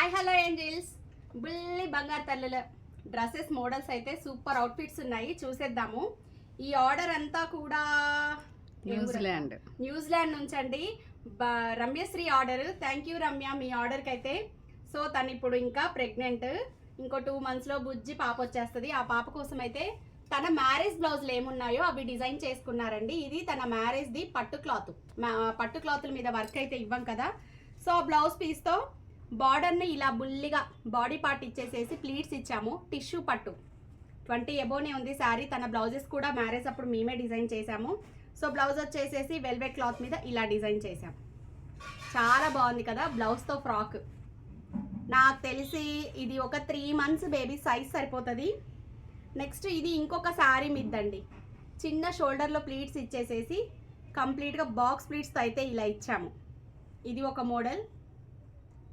Hi hello Angeles, బుల్లి బంగారు తల్లుల డ్రెస్సెస్ మోడల్స్ అయితే సూపర్ అవుట్ఫిట్స్ ఉన్నాయి, చూసేద్దాము. ఈ ఆర్డర్ అంతా కూడా న్యూజిలాండ్ నుంచి అండి. Ramyasri order. Thank you Ramya, మీ ఆర్డర్కి అయితే. సో తను ఇప్పుడు ఇంకా ప్రెగ్నెంట్, ఇంకో 2 monthsలో బుజ్జి పాప వచ్చేస్తుంది. ఆ పాప కోసం అయితే తన మ్యారేజ్ బ్లౌజులు ఏమున్నాయో అవి డిజైన్ చేసుకున్నారండి. ఇది తన మ్యారేజ్ది పట్టు క్లాతుల మీద వర్క్ అయితే ఇవ్వం కదా. సో బ్లౌజ్ పీస్తో బార్డర్ని ఇలా బుల్లిగా బాడీ పార్ట్ ఇచ్చేసేసి ప్లీట్స్ ఇచ్చాము. టిష్యూ పట్టు 20 అబోనే ఉంది శారీ. తన బ్లౌజెస్ కూడా మ్యారేజ్ అప్పుడు మేమే డిజైన్ చేసాము. సో బ్లౌజ్ వచ్చేసేసి వెల్వెట్ క్లాత్ మీద ఇలా డిజైన్ చేసాము. చాలా బాగుంది కదా. బ్లౌజ్తో ఫ్రాక్ నాకు తెలిసి ఇది ఒక 3 months బేబీ సైజ్ సరిపోతుంది. నెక్స్ట్ ఇది ఇంకొక శారీ మిద్దండి. చిన్న షోల్డర్లో ప్లీట్స్ ఇచ్చేసేసి కంప్లీట్గా బాక్స్ ప్లీట్స్తో అయితే ఇలా ఇచ్చాము. ఇది ఒక మోడల్.